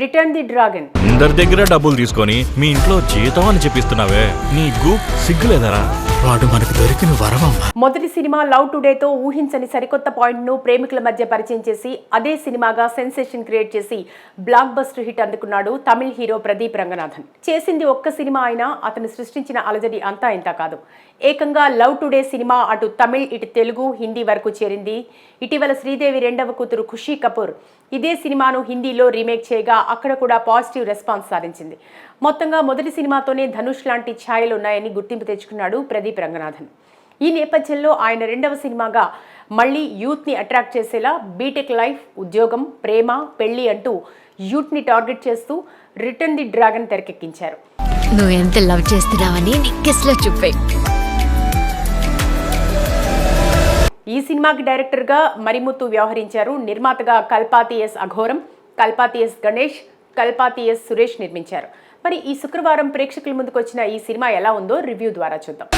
Return the dragon. అందరి దగ్గర డబ్బులు తీసుకొని మీ ఇంట్లో జీతం అని చెప్పిస్తున్నావే, నీకు సిగ్గులేదరా? వాడు మనకు దొరికిన వరమమ్మ. మొదటి సినిమా లవ్ టుడేతో ఊహించని సరికొత్త పాయింట్ ను ప్రేమికుల మధ్య పరిచయం చేసి అదే సినిమాగా సెన్సేషన్ క్రియేట్ చేసి బ్లాక్ బస్టర్ హిట్ అందుకున్నాడు తమిళ్ హీరో ప్రదీప్ రంగనాథన్. చేసింది ఒక్క సినిమా అయినా అతను సృష్టించిన అలజడి అంతా ఇంత కాదు. ఏకంగా లవ్ టుడే సినిమా అటు తమిళ్ ఇటు తెలుగు హిందీ వరకు చేరింది. ఇటీవల శ్రీదేవి రెండవ కూతురు ఖుషీ కపూర్ ఇదే సినిమాను హిందీలో రీమేక్ చేయగా అక్కడ కూడా పాజిటివ్ రెస్పాన్స్ సాధించింది. మొత్తంగా మొదటి సినిమాతోనే ధనుష్ లాంటి ఛాయలు ఉన్నాయని గుర్తింపు తెచ్చుకున్నాడు ప్రదీప్ రంగనాథన్. ఈ నేపథ్యంలో ఆయన రెండవ సినిమాగా మళ్లీ యూత్ని అట్రాక్ట్ చేసేలా బీటెక్ లైఫ్, ఉద్యోగం, ప్రేమ, పెళ్లి అంటూ యూత్ని టార్గెట్ చేస్తూ రిటర్న్ ది డ్రాగన్ తెరకెక్కించారు. నువ్వు ఎంత లవ్ చేస్తున్నావని నిక్కెస్లో చూపే. ఈ సినిమాకి డైరెక్టర్గా మరిముత్తు వ్యవహరించారు. నిర్మాతగా Kalpathi yes అఘోరం, Kalpathi yes Ganesh, Kalpathi yes Suresh నిర్మించారు. మరి ఈ శుక్రవారం ప్రేక్షకుల ముందుకు వచ్చిన ఈ సినిమా ఎలా ఉందో రివ్యూ ద్వారా చూద్దాం.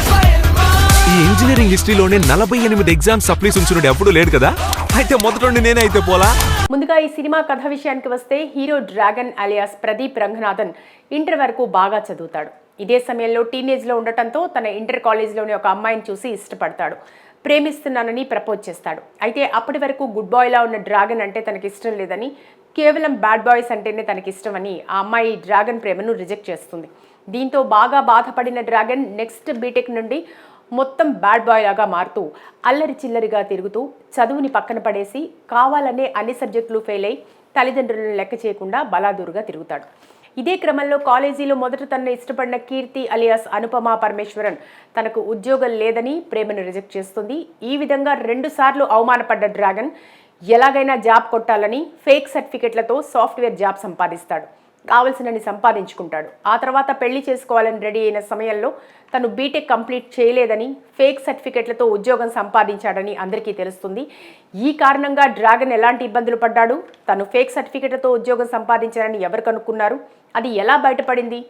ఈ ఇంజనీరింగ్ హిస్టరీలోనే 48 ఎగ్జామ్స్ సప్లీస్ ఉంచున్నాడు ఎప్పుడు లేడు కదా, అయితే మొదటి నేనే అయితే పోలా. ముందుగా ఈ సినిమా కథ విషయానికి వస్తే hero dragon alias Pradeep Ranganathan inter వరకు బాగా చదువుతాడు. ఇదే సమయంలో టీనేజ్లో ఉండటంతో తన ఇంటర్ కాలేజ్లోని ఒక అమ్మాయిని చూసి ఇష్టపడతాడు. ప్రేమిస్తున్నానని ప్రపోజ్ చేస్తాడు. అయితే అప్పటి వరకు గుడ్ బాయ్లా ఉన్న డ్రాగన్ అంటే తనకి ఇష్టం లేదని, కేవలం బ్యాడ్ బాయ్స్ అంటేనే తనకి ఇష్టమని ఆ అమ్మాయి డ్రాగన్ ప్రేమను రిజెక్ట్ చేస్తుంది. దీంతో బాగా బాధపడిన డ్రాగన్ నెక్స్ట్ బీటెక్ నుండి మొత్తం బ్యాడ్ బాయ్ లాగా మారుతూ అల్లరి చిల్లరిగా తిరుగుతూ చదువుని పక్కన పడేసి కావాలనే అన్ని సబ్జెక్టులు ఫెయిల్ అయి తల్లిదండ్రులను లెక్క చేయకుండా బలాదూరుగా తిరుగుతాడు. ఇదే క్రమంలో కాలేజీలో మొదట తనను ఇష్టపడిన కీర్తి అలియాస్ అనుపమ పరమేశ్వరన్ తనకు ఉద్యోగం లేదని ప్రేమను రిజెక్ట్ చేస్తుంది. ఈ విధంగా 2 సార్లు అవమానపడ్డ డ్రాగన్ ఎలాగైనా జాబ్ కొట్టాలని ఫేక్ సర్టిఫికెట్లతో సాఫ్ట్వేర్ జాబ్ సంపాదిస్తాడు. కావలసినని సంపాదించుకుంటాడు. ఆ తర్వాత పెళ్లి చేసుకోవాలని రెడీ అయిన సమయంలో తను బీటెక్ కంప్లీట్ చేయలేదని, ఫేక్ సర్టిఫికెట్లతో ఉద్యోగం సంపాదించాడని అందరికీ తెలుస్తుంది. ఈ కారణంగా డ్రాగన్ ఎలాంటి ఇబ్బందులు పడ్డాడు, తను ఫేక్ సర్టిఫికెట్లతో ఉద్యోగం సంపాదించాడని ఎవరు కనుక్కున్నారు, అది ఎలా బయటపడింది,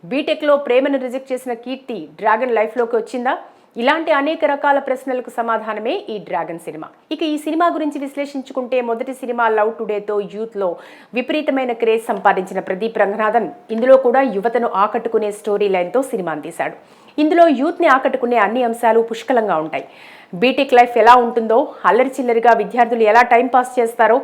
బీటెక్లో ప్రేమను రిజెక్ట్ చేసిన కీర్తి డ్రాగన్ లైఫ్లోకి వచ్చిందా, ఇలాంటి అనేక రకాల ప్రశ్నలకు సమాధానమే ఈ డ్రాగన్ సినిమా. ఇక ఈ సినిమా గురించి విశ్లేషించుకుంటే మొదటి సినిమా లవ్ టుడేతో యూత్లో విపరీతమైన క్రేజ్ సంపాదించిన ప్రదీప్ రంగనాథన్ ఇందులో కూడా యువతను ఆకట్టుకునే స్టోరీ లైన్తో సినిమాను తీశాడు. ఇందులో యూత్ని ఆకట్టుకునే అన్ని అంశాలు పుష్కలంగా ఉంటాయి. బీటెక్ లైఫ్ ఎలా ఉంటుందో, అల్లరి చిల్లరిగా విద్యార్థులు ఎలా టైంపాస్ చేస్తారో,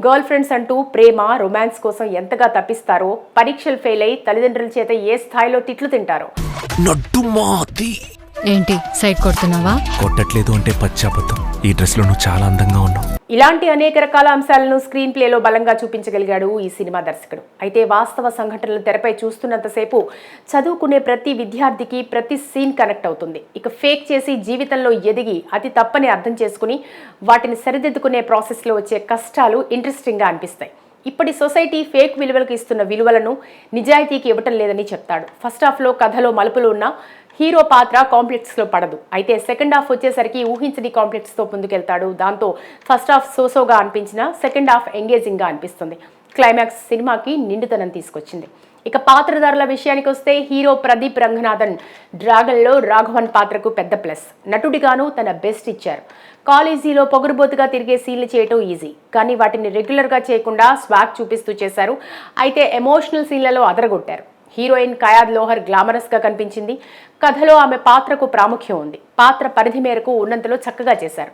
గర్ల్ ఫ్రెండ్స్ అంటూ ప్రేమ, రొమాన్స్ కోసం ఎంతగా తప్పిస్తారో, పరీక్షలు ఫెయిల్ అయి తల్లిదండ్రుల చేత ఏ స్థాయిలో తిట్లు తింటారో. ఏంటి సైడ్ కొడుతున్నావా? కొట్టట్లేదు అంటే పచ్చాబద్ధం. ఈ డ్రెస్ లో నువ్వు చాలా అందంగా ఉన్నావు. ఇలాంటి అనేక రకాల అంశాలను స్క్రీన్ ప్లేలో బలంగా చూపించగలిగాడు ఈ సినిమా దర్శకుడు. అయితే వాస్తవ సంఘటనలు తెరపై చూస్తున్నంతసేపు చదువుకునే ప్రతి విద్యార్థికి ప్రతి సీన్ కనెక్ట్ అవుతుంది. ఇక ఫేక్ చేసి జీవితంలో ఎదిగి అతి తప్పని అర్థం చేసుకుని వాటిని సరిదిద్దుకునే ప్రాసెస్లో వచ్చే కష్టాలు ఇంట్రెస్టింగ్గా అనిపిస్తాయి. ఇప్పటి సొసైటీ ఫేక్ విలువలకు ఇస్తున్న విలువలను నిజాయితీకి ఇవ్వటం లేదని చెప్తాడు. ఫస్ట్ హాఫ్లో కథలో మలుపులు ఉన్న హీరో పాత్ర కాంప్లెక్స్లో పడదు. అయితే సెకండ్ హాఫ్ వచ్చేసరికి ఊహించని కాంప్లెక్స్తో ముందుకెళ్తాడు. దాంతో ఫస్ట్ హాఫ్ సోసోగా అనిపించినా సెకండ్ హాఫ్ ఎంగేజింగ్గా అనిపిస్తుంది. క్లైమాక్స్ సినిమాకి నిండుతనం తీసుకొచ్చింది. ఇక పాత్రధారుల విషయానికి వస్తే హీరో ప్రదీప్ రంగనాథన్ డ్రాగన్లో రాఘవన్ పాత్రకు పెద్ద ప్లస్. నటుడిగాను తన బెస్ట్ ఇచ్చారు. కాలేజీలో పొగరుబోతుగా తిరిగే సీన్లు చేయటం ఈజీ, కానీ వాటిని రెగ్యులర్గా చేయకుండా స్వాగ్ చూపిస్తూ చేశారు. అయితే ఎమోషనల్ సీన్లలో అదరగొట్టారు. హీరోయిన్ కయాద్ లోహర్ గ్లామరస్గా కనిపించింది. కథలో ఆమె పాత్రకు ప్రాముఖ్యం ఉంది. పాత్ర పరిధి మేరకు ఉన్నంతలో చక్కగా చేశారు.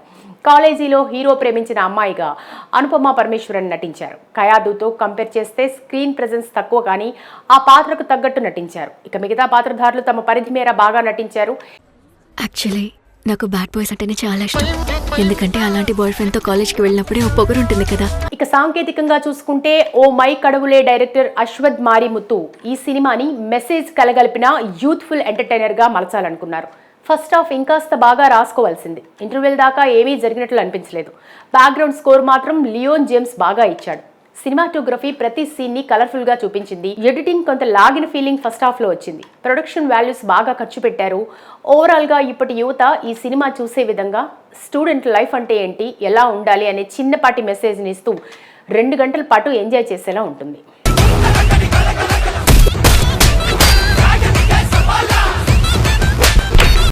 కాలేజీలో హీరో ప్రేమించిన అమ్మాయిగా అనుపమ పరమేశ్వరన్ నటించారు. కయాదుతో కంపేర్ చేస్తే స్క్రీన్ ప్రెజెన్స్ తక్కువ, కానీ ఆ పాత్రకు తగ్గట్టు నటించారు. ఇక మిగతా పాత్రధారులు తమ పరిధి మేర బాగా నటించారు. యాక్చువల్లీ నాకు బ్యాడ్ బాయ్స్ అంటేనే చాలా ఇష్టం. ఎందుకంటే అలాంటి బాయ్ ఫ్రెండ్తో కాలేజ్కి వెళ్ళినప్పుడే ఓ పొగరు ఉంటుంది కదా. ఇక సాంకేతికంగా చూసుకుంటే oh my Kadavule director Ashwath Marimuthu ఈ సినిమాని మెసేజ్ కలగలిపిన యూత్ఫుల్ ఎంటర్టైనర్గా మలచాలనుకున్నారు. ఫస్ట్ హాఫ్ ఇంకాస్త బాగా రాసుకోవాల్సింది. ఇంటర్వెల్ దాకా ఏమీ జరిగినట్లు అనిపించలేదు. బ్యాక్గ్రౌండ్ స్కోర్ మాత్రం లియోన్ జేమ్స్ బాగా ఇచ్చాడు. సినిమాటోగ్రఫీ ప్రతి సీన్ని కలర్ఫుల్గా చూపించింది. ఎడిటింగ్ కొంత లాగిన ఫీలింగ్ ఫస్ట్ హాఫ్లో వచ్చింది. ప్రొడక్షన్ వాల్యూస్ బాగా ఖర్చు పెట్టారు. ఓవరాల్గా ఇప్పటి యువత ఈ సినిమా చూసే విధంగా స్టూడెంట్ లైఫ్ అంటే ఏంటి, ఎలా ఉండాలి అనే చిన్నపాటి మెసేజ్ని ఇస్తూ 2 గంటల పాటు ఎంజాయ్ చేసేలా ఉంటుంది.